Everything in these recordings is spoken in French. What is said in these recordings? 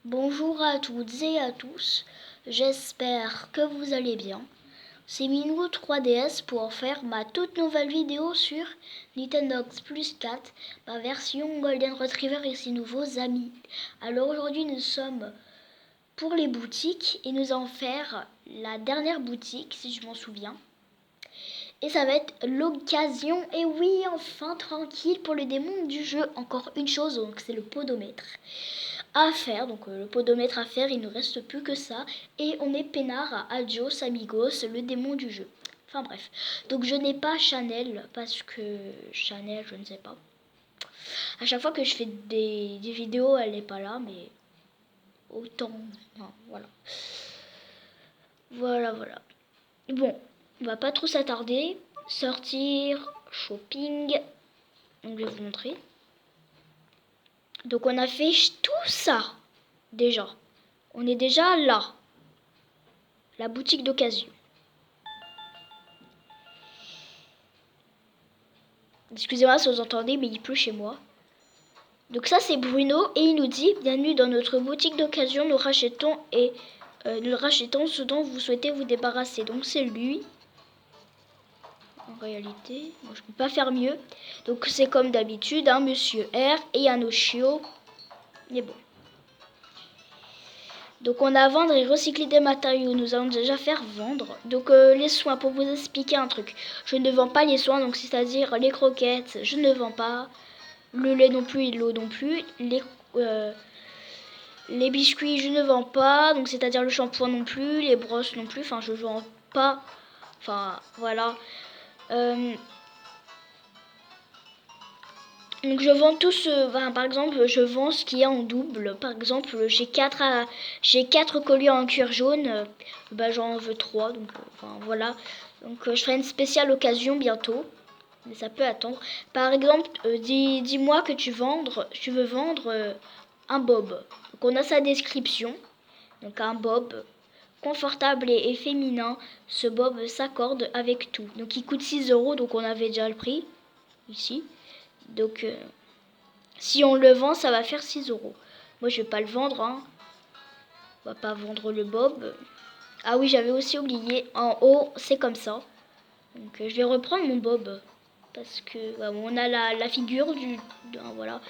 Bonjour à toutes et à tous, j'espère que vous allez bien. C'est Minou 3DS pour faire ma toute nouvelle vidéo sur Nintendox Plus 4, ma version Golden Retriever et ses nouveaux amis. Alors aujourd'hui nous sommes pour les boutiques et nous allons faire la dernière boutique si je m'en souviens. Et ça va être l'occasion, et oui, enfin tranquille pour le démon du jeu. Encore une chose, donc c'est le podomètre à faire. Donc le podomètre à faire, il ne reste plus que ça. Et on est peinard à Adios Amigos, le démon du jeu. Enfin bref. Donc je n'ai pas Chanel, parce que Chanel, je ne sais pas. À chaque fois que je fais des vidéos, elle n'est pas là, mais autant. Enfin, voilà. Voilà. Bon, on va pas trop s'attarder. Sortir, shopping. Donc je vais vous montrer. Donc on a fait tout ça déjà. On est déjà là. La boutique d'occasion. Excusez-moi si vous entendez, mais il pleut chez moi. Donc ça c'est Bruno et il nous dit: bienvenue dans notre boutique d'occasion, nous rachetons ce dont vous souhaitez vous débarrasser. Donc c'est lui. En réalité, moi, je peux pas faire mieux. Donc c'est comme d'habitude, hein, Monsieur R et Anoshio. Mais bon. Donc on a à vendre et recycler des matériaux. Nous allons déjà faire vendre. Donc les soins, pour vous expliquer un truc. Je ne vends pas les soins, donc c'est-à-dire les croquettes, je ne vends pas. Le lait non plus et l'eau non plus. Les biscuits, je ne vends pas. Donc c'est-à-dire le shampoing non plus. Les brosses non plus. Enfin, je ne vends pas. Enfin, voilà. Donc je vends tout par exemple, je vends ce qu'il y a en double. Par exemple, j'ai 4 colliers en cuir jaune. J'en veux 3. Donc, enfin, voilà. Donc je ferai une spéciale occasion bientôt. Mais ça peut attendre. Par exemple, dis-moi que tu veux vendre un bob. Donc on a sa description. Donc un bob confortable et féminin. Ce bob s'accorde avec tout. Donc il coûte 6 €. Donc on avait déjà le prix ici. Donc si on le vend, ça va faire 6 €. Moi je vais pas le vendre, hein. On va pas vendre le bob. Ah oui, j'avais aussi oublié. En haut, c'est comme ça. Donc je vais reprendre mon bob. Parce que on a la figure voilà.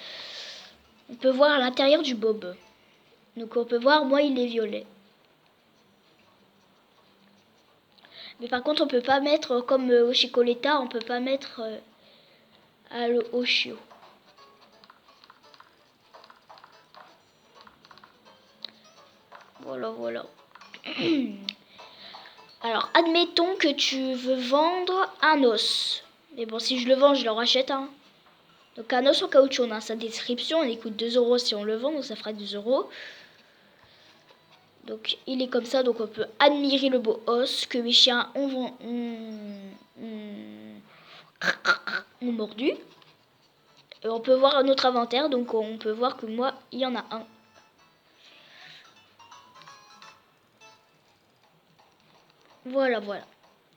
On peut voir à l'intérieur du bob. Donc on peut voir, moi il est violet. Mais par contre on peut pas mettre comme au Chicoletta, on peut pas mettre au chiot. Voilà. Alors admettons que tu veux vendre un os. Mais bon, si je le vends, je le rachète, hein. Donc un os en caoutchouc, on a sa description, il coûte 2 € si on le vend, donc ça fera 2 €. Donc il est comme ça, donc on peut admirer le beau os que mes chiens ont mordu. Et on peut voir notre inventaire, donc on peut voir que moi, il y en a un. Voilà.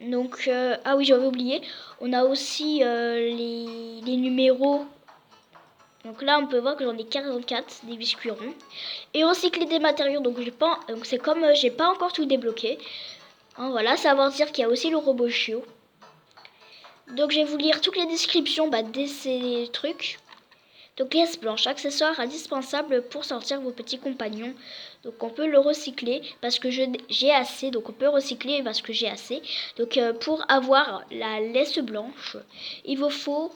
Donc, ah oui, j'avais oublié, on a aussi les numéros. Donc là, on peut voir que j'en ai 44, des biscuits ronds. Et recycler des matériaux, donc c'est comme j'ai pas encore tout débloqué. Hein, voilà, savoir dire qu'il y a aussi le robot chiot. Donc je vais vous lire toutes les descriptions de ces trucs. Donc liasse blanche, accessoire indispensable pour sortir vos petits compagnons. Donc on peut le recycler parce que j'ai assez. Donc on peut recycler parce que j'ai assez. Donc pour avoir la laisse blanche, il vous faut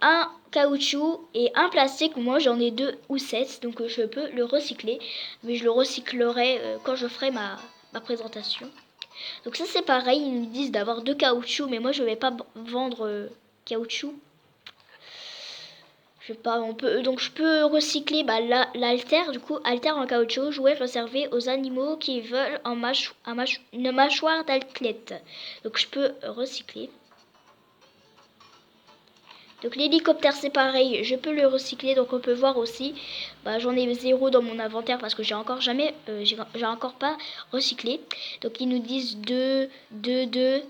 un caoutchouc et un plastique. Moi j'en ai 2 ou 7, donc je peux le recycler. Mais je le recyclerai quand je ferai ma présentation. Donc ça c'est pareil, ils nous disent d'avoir 2 caoutchoucs, mais moi je vais pas vendre caoutchouc. Je peux recycler l'haltère, du coup, haltère en caoutchouc, jouet réservé aux animaux qui veulent une mâchoire d'athlète. Donc je peux recycler. Donc l'hélicoptère c'est pareil, je peux le recycler, donc on peut voir aussi, j'en ai 0 dans mon inventaire parce que j'ai encore pas recyclé. Donc ils nous disent 2,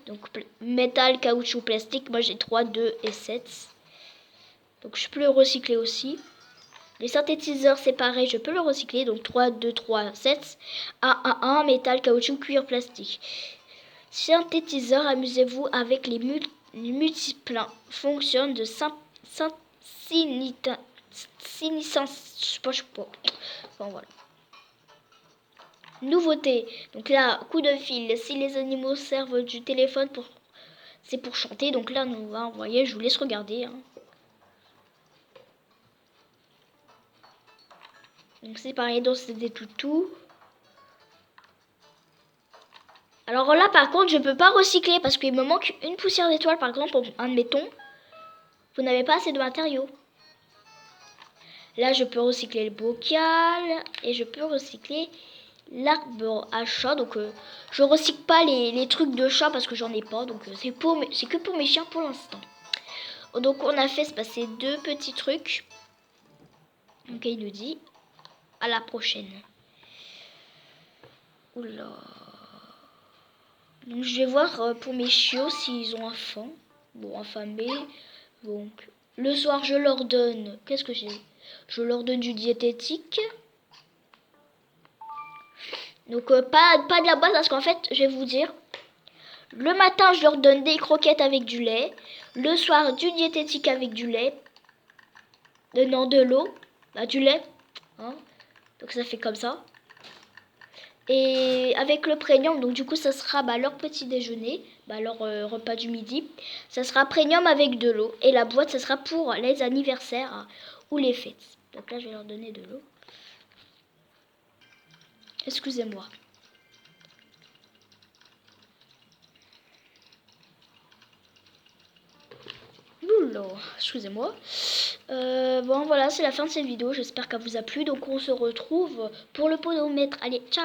donc métal, caoutchouc, plastique, moi j'ai 3, 2 et 7. Donc je peux le recycler aussi. Les synthétiseurs, c'est pareil, je peux le recycler. Donc 3, 2, 3, 7. 1, 1, 1, métal, caoutchouc, cuir, plastique. Synthétiseur, amusez-vous avec les multiples fonctions de je sais pas. Bon, voilà. Nouveauté. Donc là, coup de fil. Si les animaux servent du téléphone c'est pour chanter. Donc là, nous, vous voyez, je vous laisse regarder. Hein. Donc c'est pareil, donc c'est des toutous. Alors là, par contre, je peux pas recycler parce qu'il me manque une poussière d'étoile, par exemple, admettons. Vous n'avez pas assez de matériaux. Là, je peux recycler le bocal et je peux recycler l'arbre à chat. Donc, je recycle pas les trucs de chat parce que j'en ai pas. Donc, c'est que pour mes chiens pour l'instant. Donc, on a fait se passer 2 petits trucs. Donc, il nous dit à la prochaine. Oula. Donc, je vais voir pour mes chiots s'ils ont faim. Bon, affamés. Donc, le soir, je leur donne. Qu'est-ce que j'ai? Je leur donne du diététique. Donc, pas de la boîte parce qu'en fait, je vais vous dire. Le matin, je leur donne des croquettes avec du lait. Le soir, du diététique avec du lait. Non, de l'eau. Bah, du lait. Hein. Donc, ça fait comme ça. Et avec le premium, donc du coup, ça sera leur petit déjeuner. Leur repas du midi. Ça sera premium avec de l'eau. Et la boîte, ça sera pour les anniversaires ou les fêtes. Donc là, je vais leur donner de l'eau. Excusez-moi. Oula, excusez-moi. Bon, voilà, c'est la fin de cette vidéo. J'espère qu'elle vous a plu. Donc, on se retrouve pour le podomètre. Allez, ciao!